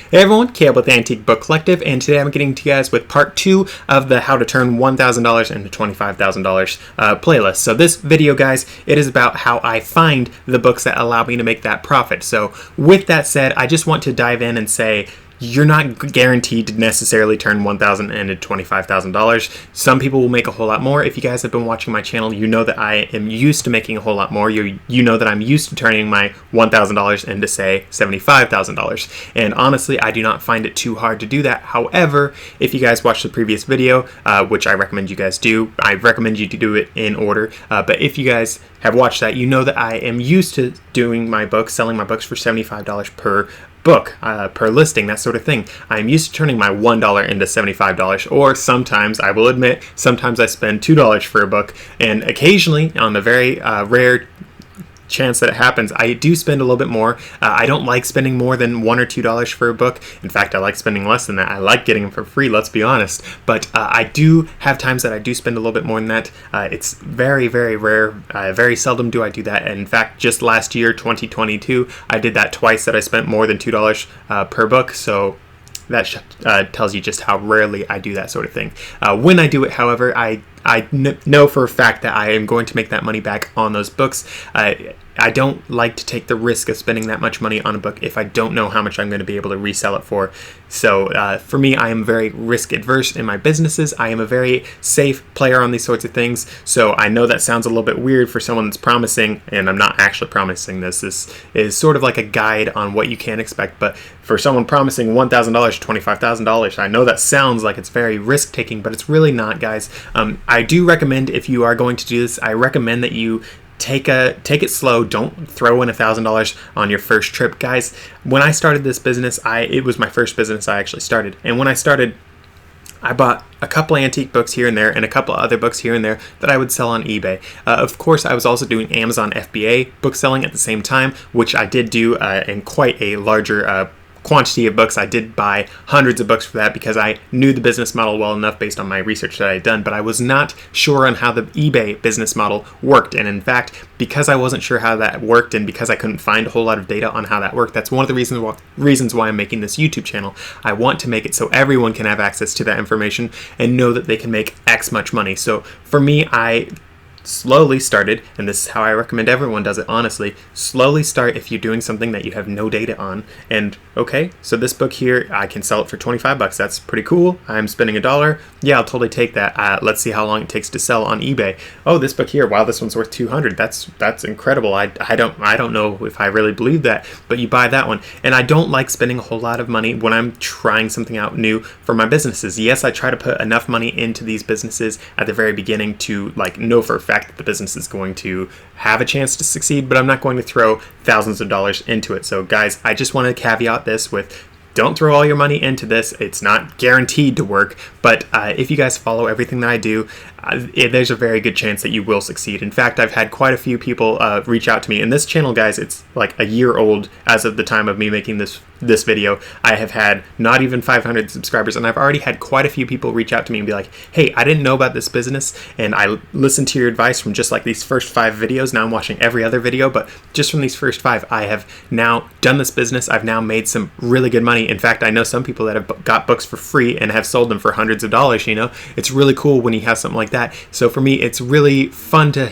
Hey everyone, Caleb with Antique Book Collective, and today I'm getting to you guys with part 2 of the How to Turn $1,000 into $25,000 playlist. So this video, guys, it is about how I find the books that allow me to make that profit. So with that said, I just want to dive in and say, you're not guaranteed to necessarily turn $1,000 into $25,000. Some people will make a whole lot more. If you guys have been watching my channel, you know that I am used to making a whole lot more. You know that I'm used to turning my $1,000 into, say, $75,000. And honestly, I do not find it too hard to do that. However, if you guys watched the previous video, which I recommend you guys do, I recommend you to do it in order. But if you guys have watched that, you know that I am used to doing my books, selling my books for $75 per book, per listing, that sort of thing. I'm used to turning my $1 into $75, or sometimes, I will admit, sometimes I spend $2 for a book, and occasionally, on the very rare chance that it happens, I do spend a little bit more. I don't like spending more than $1 or $2 for a book. In fact, I like spending less than that. I like getting them for free, let's be honest. But I do have times that I do spend a little bit more than that. It's very, very rare. Very seldom do I do that. And in fact, just last year, 2022, I did that twice, that I spent more than $2 per book. So that tells you just how rarely I do that sort of thing. When I do it, however, I know for a fact that I am going to make that money back on those books. I don't like to take the risk of spending that much money on a book if I don't know how much I'm going to be able to resell it for. So for me, I am very risk adverse in my businesses. I am a very safe player on these sorts of things. So I know that sounds a little bit weird for someone that's promising, and I'm not actually promising this. This is sort of like a guide on what you can expect. But for someone promising $1,000 to $25,000, I know that sounds like it's very risk taking, but it's really not, guys. I do recommend, if you are going to do this, I recommend that you take it slow. Don't throw in $1,000 on your first trip, guys. When I started this business, it was my first business I actually started, and when I started, I bought a couple antique books here and there and a couple other books here and there that I would sell on eBay. Of course, I was also doing Amazon FBA book selling at the same time, which I did do in quite a larger quantity of books. I did buy hundreds of books for that because I knew the business model well enough based on my research that I had done, but I was not sure on how the eBay business model worked. And in fact, because I wasn't sure how that worked, and because I couldn't find a whole lot of data on how that worked, that's one of the reasons why I'm making this YouTube channel. I want to make it so everyone can have access to that information and know that they can make X much money. So for me, I slowly started, and this is how I recommend everyone does it, honestly. Slowly start if you're doing something that you have no data on. And okay, so this book here, I can sell it for 25 bucks. That's pretty cool. I'm spending $1. Yeah, I'll totally take that. Let's see how long it takes to sell on eBay. Oh, this book here, wow, this one's worth 200. That's incredible. I don't know if I really believe that, but you buy that one. And I don't like spending a whole lot of money when I'm trying something out new for my businesses. Yes, I try to put enough money into these businesses at the very beginning to know for a fact that the business is going to have a chance to succeed, but I'm not going to throw thousands of dollars into it. So guys, I just want to caveat this with, don't throw all your money into this. It's not guaranteed to work, but if you guys follow everything that I do, there's a very good chance that you will succeed. In fact, I've had quite a few people reach out to me, and this channel, guys, it's like a year old as of the time of me making this video. I have had not even 500 subscribers, and I've already had quite a few people reach out to me and be like, hey, I didn't know about this business, and I listened to your advice from just like these first 5 videos. Now I'm watching every other video, but just from these first 5, I have now done this business. I've now made some really good money. In fact, I know some people that have got books for free and have sold them for hundreds of dollars. It's really cool when you have something like that. So for me, it's really fun to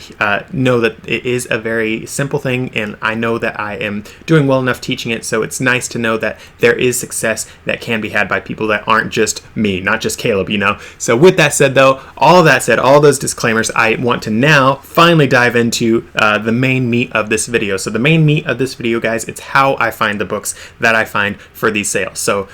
know that it is a very simple thing, and I know that I am doing well enough teaching it. So it's nice to know that there is success that can be had by people that aren't just me, not just Caleb, So with that said, though, all those disclaimers, I want to now finally dive into the main meat of this video. So the main meat of this video, guys, it's how I find the books that I find for these sales. So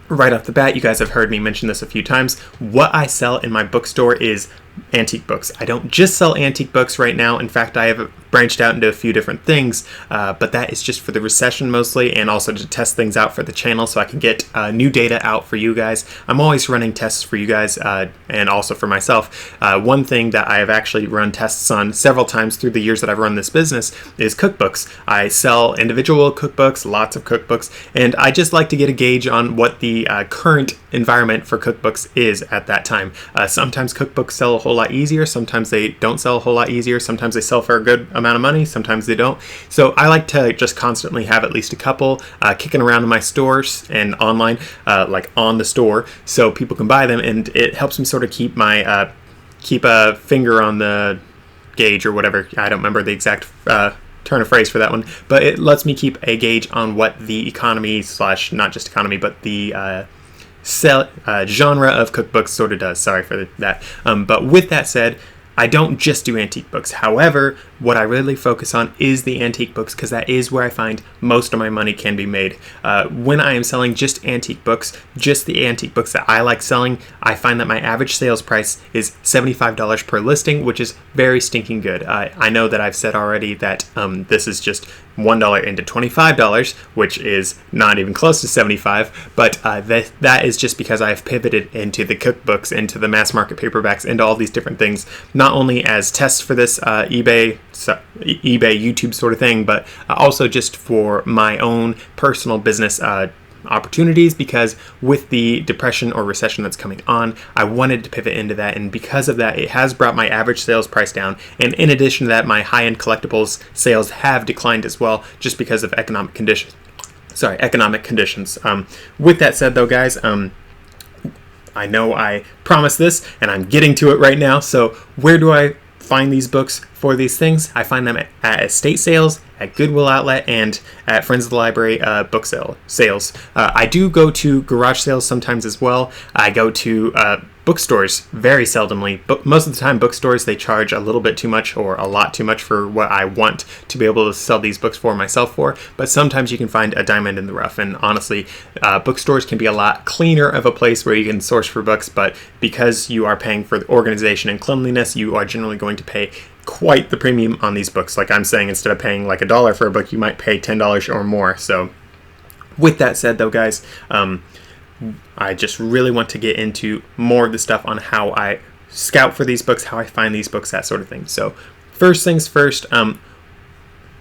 right off the bat, you guys have heard me mention this a few times. What I sell in my bookstore is antique books. I don't just sell antique books right now. In fact, I have branched out into a few different things, but that is just for the recession mostly, and also to test things out for the channel so I can get new data out for you guys. I'm always running tests for you guys and also for myself. One thing that I have actually run tests on several times through the years that I've run this business is cookbooks. I sell individual cookbooks, lots of cookbooks, and I just like to get a gauge on what the current environment for cookbooks is at that time. Sometimes cookbooks sell a whole whole lot easier. Sometimes they don't sell a whole lot easier. Sometimes they sell for a good amount of money. Sometimes they don't. So I like to just constantly have at least a couple kicking around in my stores and online, like on the store, so people can buy them, and it helps me sort of keep my keep a finger on the gauge or whatever. I don't remember the exact turn of phrase for that one, but it lets me keep a gauge on what the economy / not just economy, but the genre of cookbooks sort of does. Sorry for that. But with that said, I don't just do antique books. However, what I really focus on is the antique books, because that is where I find most of my money can be made. When I am selling just antique books, just the antique books that I like selling, I find that my average sales price is $75 per listing, which is very stinking good. I know that I've said already that this is just $1 into $25, which is not even close to $75, but that is just because I've pivoted into the cookbooks, into the mass market paperbacks, into all these different things, not only as tests for this eBay, YouTube sort of thing, but also just for my own personal business opportunities, because with the depression or recession that's coming on, I wanted to pivot into that, and because of that, it has brought my average sales price down. And in addition to that, my high-end collectibles sales have declined as well, just because of economic conditions. With that said, though, guys, I know I promised this, and I'm getting to it right now. So where do I find these books for these things? I find them at estate sales, at Goodwill Outlet, and at Friends of the Library book sales. I do go to garage sales sometimes as well. I go to bookstores very seldomly, but most of the time bookstores, they charge a little bit too much or a lot too much for what I want to be able to sell these books for myself for. But sometimes you can find a diamond in the rough, and honestly, bookstores can be a lot cleaner of a place where you can source for books, but because you are paying for the organization and cleanliness, you are generally going to pay quite the premium on these books. Like I'm saying, instead of paying like $1 for a book, you might pay $10 or more. So with that said, though, guys, I just really want to get into more of the stuff on how I scout for these books, how I find these books, that sort of thing. So first things first,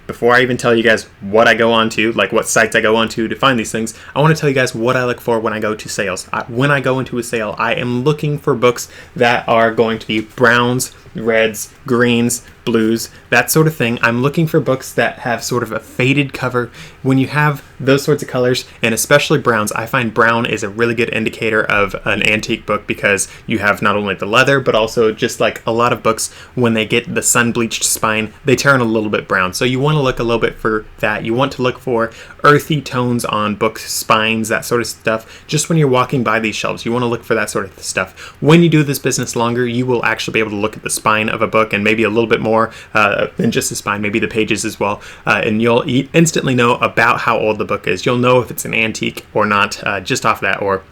before I even tell you guys what I go on to, like what sites I go on to find these things, I want to tell you guys what I look for when I go to sales. When I go into a sale, I am looking for books that are going to be browns, reds, greens, blues, that sort of thing. I'm looking for books that have sort of a faded cover. When you have those sorts of colors, and especially browns, I find brown is a really good indicator of an antique book, because you have not only the leather, but also just like a lot of books, when they get the sun-bleached spine, they turn a little bit brown. So you want to look a little bit for that. You want to look for earthy tones on book spines, that sort of stuff. Just when you're walking by these shelves, you want to look for that sort of stuff. When you do this business longer, you will actually be able to look at the spine of a book, and maybe a little bit more than just the spine, maybe the pages as well, and you'll instantly know about how old the book is. You'll know if it's an antique or not, just off that, or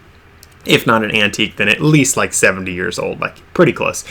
if not an antique, then at least like 70 years old, like pretty close.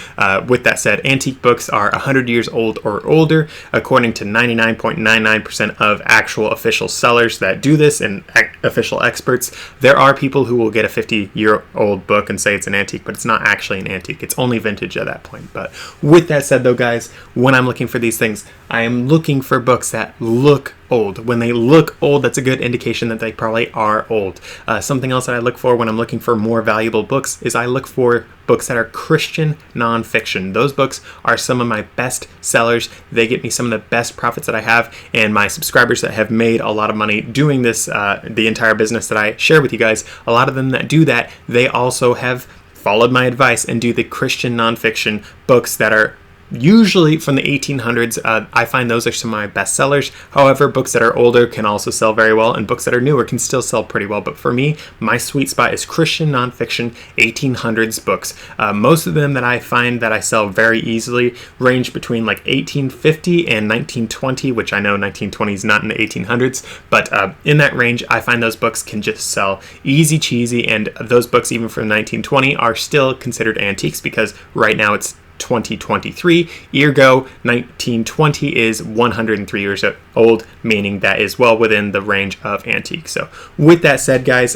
With that said, antique books are 100 years old or older, according to 99.99% of actual official sellers that do this and official experts. There are people who will get a 50-year-old book and say it's an antique, but it's not actually an antique. It's only vintage at that point. But with that said, though, guys, when I'm looking for these things, I am looking for books that look old. When they look old, that's a good indication that they probably are old. Something else that I look for when I'm looking for more valuable books is I look for books that are Christian nonfiction. Those books are some of my best sellers. They get me some of the best profits that I have, and my subscribers that have made a lot of money doing this, the entire business that I share with you guys, a lot of them that do that, they also have followed my advice and do the Christian nonfiction books that are usually from the 1800s. I find those are some of my best sellers. However, books that are older can also sell very well, and books that are newer can still sell pretty well. But for me, my sweet spot is Christian nonfiction 1800s books. Most of them that I find that I sell very easily range between like 1850 and 1920, which I know 1920 is not in the 1800s, but in that range, I find those books can just sell easy cheesy, and those books even from 1920 are still considered antiques, because right now it's 2023, ergo 1920 is 103 years old, meaning that is well within the range of antique. So with that said, guys,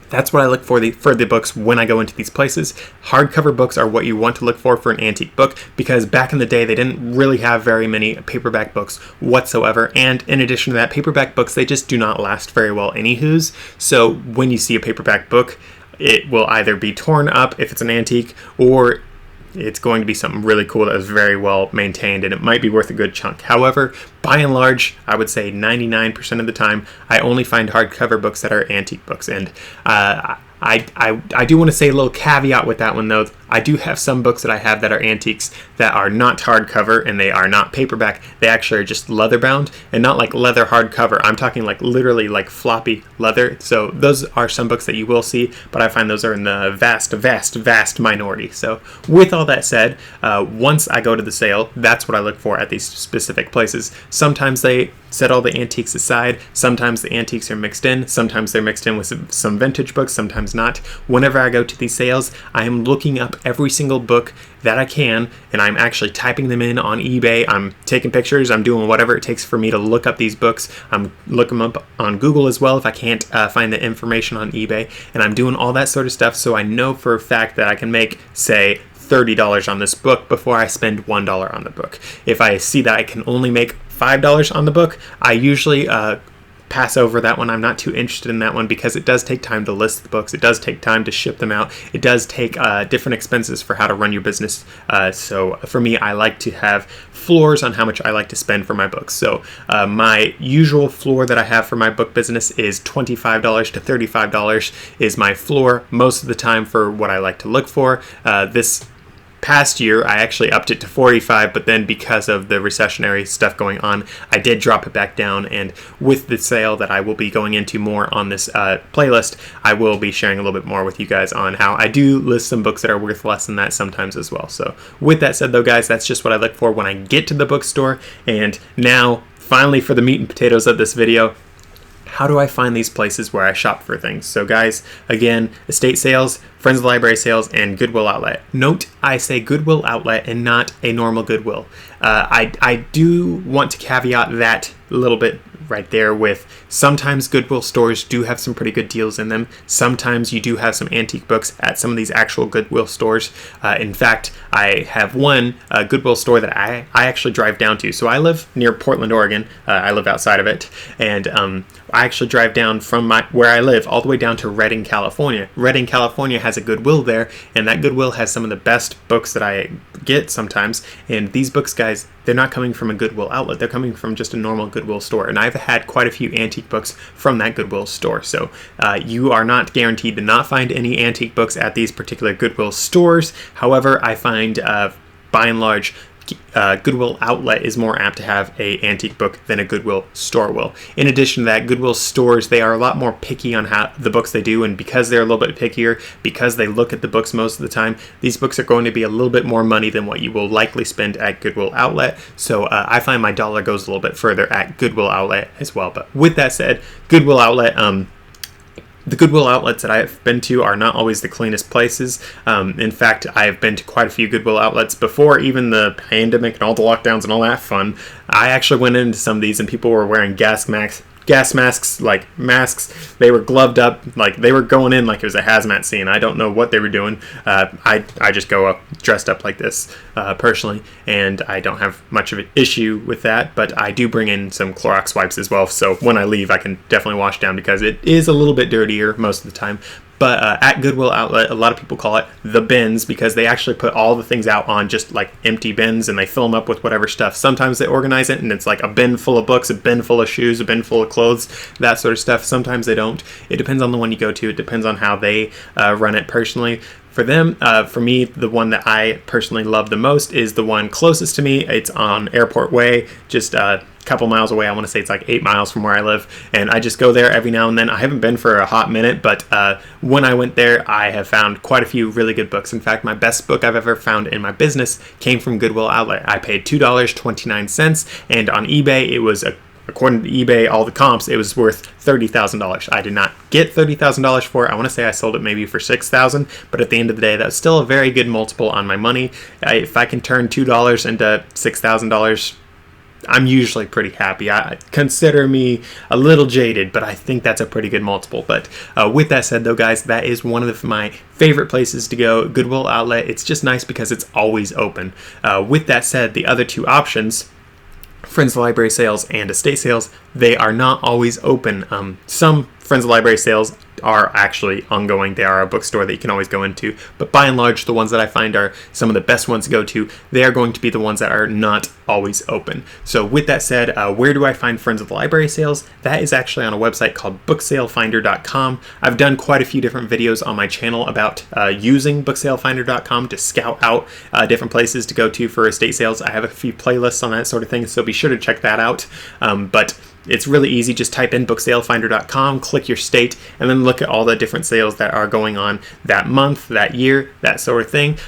that's what I look for the books when I go into these places. Hardcover books are what you want to look for an antique book, because back in the day, they didn't really have very many paperback books whatsoever. And in addition to that, paperback books, they just do not last very well anywho's. So when you see a paperback book, it will either be torn up if it's an antique, or it's going to be something really cool that is very well maintained, and it might be worth a good chunk. However, by and large, I would say 99% of the time, I only find hardcover books that are antique books. And I do want to say a little caveat with that one, though. I do have some books that I have that are antiques that are not hardcover, and they are not paperback. They actually are just leather bound, and not like leather hardcover. I'm talking like literally like floppy leather. So those are some books that you will see, but I find those are in the vast minority. So with all that said, once I go to the sale, that's what I look for at these specific places. Sometimes they set all the antiques aside. Sometimes the antiques are mixed in. Sometimes they're mixed in with some vintage books, sometimes not. Whenever I go to these sales, I am looking up every single book that I can, and I'm actually typing them in on eBay. I'm taking pictures. I'm doing whatever it takes for me to look up these books. I'm looking them up on Google as well if I can't find the information on eBay, and I'm doing all that sort of stuff so I know for a fact that I can make, say, $30 on this book before I spend $1 on the book. If I see that I can only make $5 on the book, I usually pass over that one. I'm not too interested in that one because it does take time to list the books. It does take time to ship them out. It does take different expenses for how to run your business. So for me, I like to have floors on how much I like to spend for my books. So my usual floor that I have for my book business is $25 to $35 is my floor most of the time for what I like to look for. This past year, I actually upped it to 45, but then because of the recessionary stuff going on, I did drop it back down. And with the sale that I will be going into more on this playlist, I will be sharing a little bit more with you guys on how I do list some books that are worth less than that sometimes as well. So with that said, though, guys, that's just what I look for when I get to the bookstore. And now, finally, for the meat and potatoes of this video, how do I find these places where I shop for things? So guys, again, estate sales, Friends of the Library sales, and Goodwill Outlet. Note, I say Goodwill Outlet and not a normal Goodwill. I do want to caveat that a little bit right there with sometimes Goodwill stores do have some pretty good deals in them. Sometimes you do have some antique books at some of these actual Goodwill stores. In fact, I have one Goodwill store that I actually drive down to. So I live near Portland, Oregon. I live outside of it. And I actually drive down from where I live all the way down to Redding, California. Redding, California has a Goodwill there, and that Goodwill has some of the best books that I get sometimes. And these books, guys, they're not coming from a Goodwill outlet. They're coming from just a normal Goodwill store. And I've had quite a few antique books from that Goodwill store. So you are not guaranteed to not find any antique books at these particular Goodwill stores. However, I find by and large, Goodwill Outlet is more apt to have a antique book than a Goodwill store will. In addition to that, Goodwill stores, they are a lot more picky on how the books they do, and because they're a little bit pickier, because they look at the books most of the time, these books are going to be a little bit more money than what you will likely spend at Goodwill Outlet. So I find my dollar goes a little bit further at Goodwill Outlet as well. But with that said, Goodwill Outlet, the Goodwill outlets that I've been to are not always the cleanest places. In fact, I've been to quite a few Goodwill outlets before even the pandemic and all the lockdowns and all that fun. I actually went into some of these and people were wearing gas masks, like masks. They were gloved up, like they were going in like it was a hazmat scene. I don't know what they were doing. I just go up dressed up like this personally, and I don't have much of an issue with that, but I do bring in some Clorox wipes as well, so when I leave I can definitely wash down because it is a little bit dirtier most of the time. But at Goodwill Outlet, a lot of people call it the bins because they actually put all the things out on just like empty bins and they fill them up with whatever stuff. Sometimes they organize it and it's like a bin full of books, a bin full of shoes, a bin full of clothes, that sort of stuff. Sometimes they don't. It depends on the one you go to. It depends on how they run it personally. For them, for me, the one that I personally love the most is the one closest to me. It's on Airport Way, just a couple miles away. I want to say it's like 8 miles from where I live, and I just go there every now and then. I haven't been for a hot minute, but when I went there, I have found quite a few really good books. In fact, my best book I've ever found in my business came from Goodwill Outlet. I paid $2.29, and on eBay, it was according to eBay, all the comps, it was worth $30,000. I did not get $30,000 for it. I want to say I sold it maybe for $6,000, but at the end of the day, that's still a very good multiple on my money. If I can turn $2 into $6,000, I'm usually pretty happy. I consider me a little jaded, but I think that's a pretty good multiple. But with that said, though, guys, that is one of my favorite places to go. Goodwill Outlet, it's just nice because it's always open. With that said, the other two options, Friends of the Library sales and estate sales, they are not always open. Some Friends of the Library sales are actually ongoing. They are a bookstore that you can always go into. But by and large, the ones that I find are some of the best ones to go to. They are going to be the ones that are not always open. So with that said, where do I find Friends of the Library sales? That is actually on a website called booksalefinder.com. I've done quite a few different videos on my channel about using booksalefinder.com to scout out different places to go to for estate sales. I have a few playlists on that sort of thing, so be sure to check that out. But it's really easy. Just type in booksalefinder.com, click your state, and then look at all the different sales that are going on that month, that year, that sort of thing.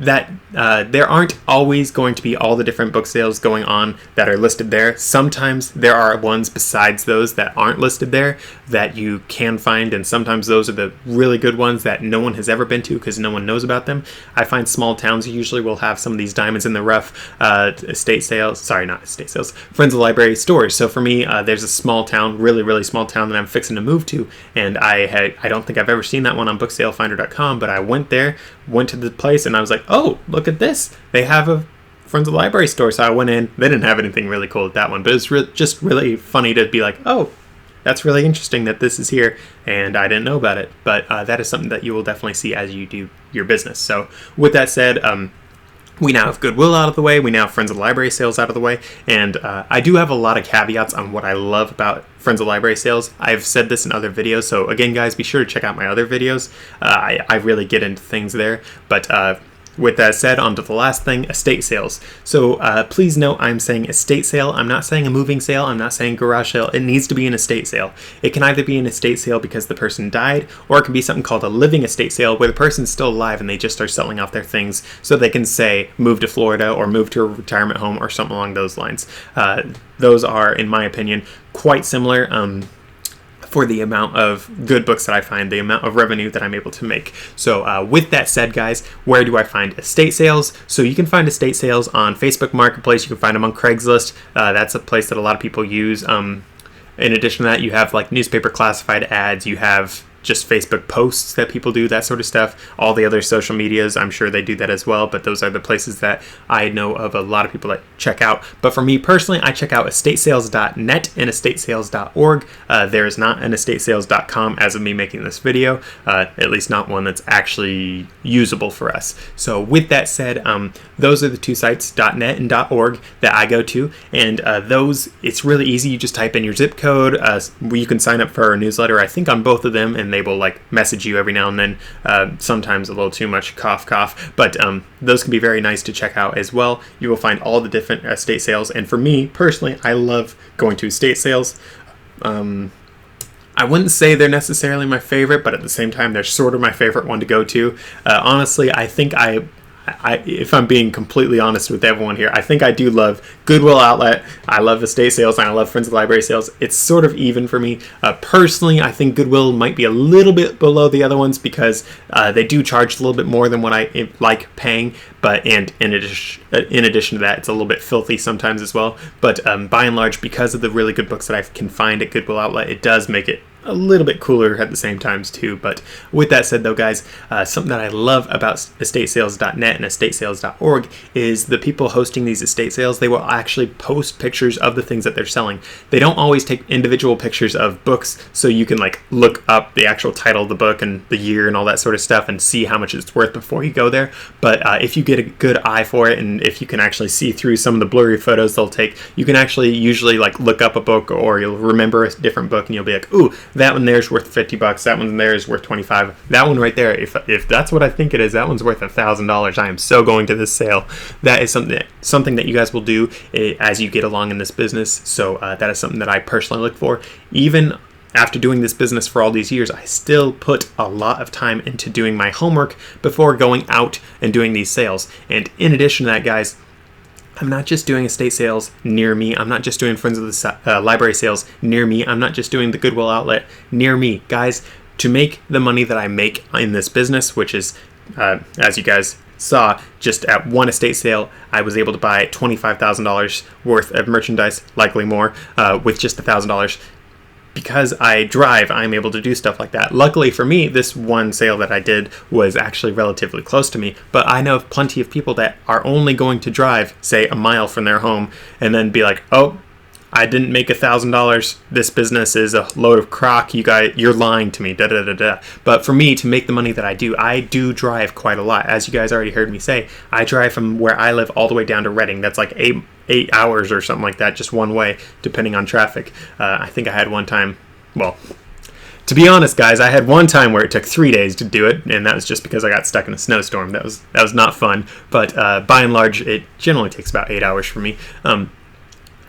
There aren't always going to be all the different book sales going on that are listed there. Sometimes there are ones besides those that aren't listed there that you can find, and sometimes those are the really good ones that no one has ever been to because no one knows about them. I find small towns usually will have some of these diamonds in the rough Friends of the Library stores. So for me, there's a small town, really small town that I'm fixing to move to, and I don't think I've ever seen that one on booksalefinder.com, but I went to the place and I was like, oh, look at this. They have a Friends of the Library store. So I went in. They didn't have anything really cool at that one, but it's just really funny to be like, oh, that's really interesting that this is here and I didn't know about it. But that is something that you will definitely see as you do your business. So with that said, we now have Goodwill out of the way. We now have Friends of the Library sales out of the way. And I do have a lot of caveats on what I love about Friends of the Library sales. I've said this in other videos. So again, guys, be sure to check out my other videos. I really get into things there. But with that said, on to the last thing, estate sales. So please note I'm saying estate sale. I'm not saying a moving sale. I'm not saying garage sale. It needs to be an estate sale. It can either be an estate sale because the person died, or it can be something called a living estate sale where the person's still alive and they just are selling off their things so they can say move to Florida or move to a retirement home or something along those lines. Those are, in my opinion, quite similar. For the amount of good books that I find, the amount of revenue that I'm able to make. So with that said, guys, where do I find estate sales? So you can find estate sales on Facebook Marketplace. You can find them on Craigslist. That's a place that a lot of people use. In addition to that, you have like newspaper classified ads. You have just Facebook posts that people do, that sort of stuff. All the other social medias, I'm sure they do that as well, but those are the places that I know of a lot of people that check out. But for me personally, I check out estatesales.net and estatesales.org. There is not an estatesales.com as of me making this video, at least not one that's actually usable for us. So with that said, those are the two sites, .net and .org, that I go to, and those, it's really easy. You just type in your zip code. You can sign up for our newsletter, I think, on both of them, and they will like message you every now and then, sometimes a little too much, cough, but those can be very nice to check out as well. You will find all the different estate sales, and for me personally, I love going to estate sales. I wouldn't say they're necessarily my favorite, but at the same time, they're sort of my favorite one to go to. Honestly, I think if I'm being completely honest with everyone here, I think I do love Goodwill Outlet. I love estate sales, and I love Friends of the Library sales. It's sort of even for me. Personally, I think Goodwill might be a little bit below the other ones because they do charge a little bit more than what I like paying. But in addition to that, it's a little bit filthy sometimes as well. But by and large, because of the really good books that I can find at Goodwill Outlet, it does make it a little bit cooler at the same times too. But with that said though, guys, something that I love about estatesales.net and estatesales.org is the people hosting these estate sales. They will actually post pictures of the things that they're selling. They don't always take individual pictures of books so you can like look up the actual title of the book and the year and all that sort of stuff and see how much it's worth before you go there. But if you get a good eye for it, and if you can actually see through some of the blurry photos they'll take, you can actually usually like look up a book, or you'll remember a different book and you'll be like, ooh, that one there is worth $50. That one there is worth $25. That one right there, if that's what I think it is, that one's worth $1,000. I am so going to this sale. That is something that you guys will do as you get along in this business. So that is something that I personally look for. Even after doing this business for all these years, I still put a lot of time into doing my homework before going out and doing these sales. And in addition to that, guys, I'm not just doing estate sales near me. I'm not just doing Friends of the Library sales near me. I'm not just doing the Goodwill Outlet near me. Guys, to make the money that I make in this business, which is, as you guys saw, just at one estate sale, I was able to buy $25,000 worth of merchandise, likely more, with just $1,000. Because I drive, I'm able to do stuff like that. Luckily for me, this one sale that I did was actually relatively close to me, but I know of plenty of people that are only going to drive, say, a mile from their home and then be like, oh, I didn't make $1,000. This business is a load of crock. You're lying to me. Da da da da. But for me to make the money that I do drive quite a lot. As you guys already heard me say, I drive from where I live all the way down to Reading. That's like 8 hours or something like that, just one way, depending on traffic. I think I had one time. Well, to be honest, guys, I had one time where it took 3 days to do it, and that was just because I got stuck in a snowstorm. That was not fun. But by and large, it generally takes about 8 hours for me.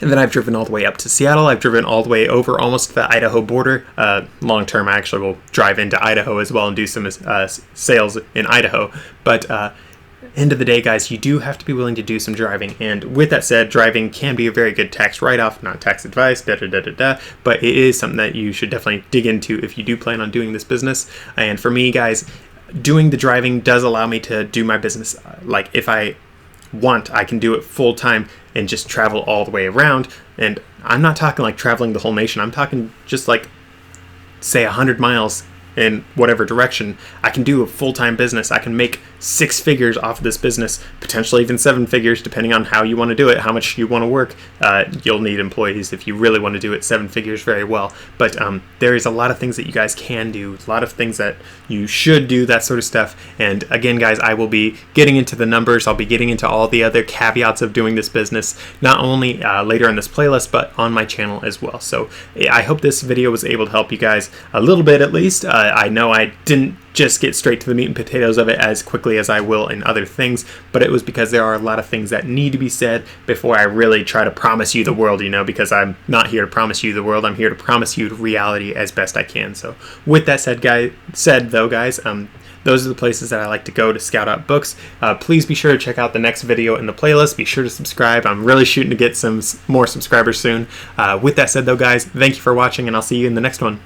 And then I've driven all the way up to Seattle. I've driven all the way over almost to the Idaho border. Long term, I actually will drive into Idaho as well and do some sales in Idaho. But end of the day, guys, you do have to be willing to do some driving. And with that said, driving can be a very good tax write-off, not tax advice, but it is something that you should definitely dig into if you do plan on doing this business. And for me, guys, doing the driving does allow me to do my business. Like if I want, I can do it full time and just travel all the way around. And I'm not talking like traveling the whole nation. I'm talking just like, say, 100 miles in whatever direction. I can do a full-time business. I can make 6 figures off of this business, potentially even 7 figures, depending on how you want to do it, how much you want to work. You'll need employees if you really want to do it 7 figures very well. But there is a lot of things that you guys can do, a lot of things that you should do, that sort of stuff. And again, guys, I will be getting into the numbers. I'll be getting into all the other caveats of doing this business, not only later in this playlist, but on my channel as well. So I hope this video was able to help you guys a little bit at least. I know I didn't just get straight to the meat and potatoes of it as quickly as I will in other things, but it was because there are a lot of things that need to be said before I really try to promise you the world, because I'm not here to promise you the world. I'm here to promise you reality as best I can. So with that said, guys, those are the places that I like to go to scout out books. Please be sure to check out the next video in the playlist. Be sure to subscribe. I'm really shooting to get some more subscribers soon. With that said, though, guys, thank you for watching, and I'll see you in the next one.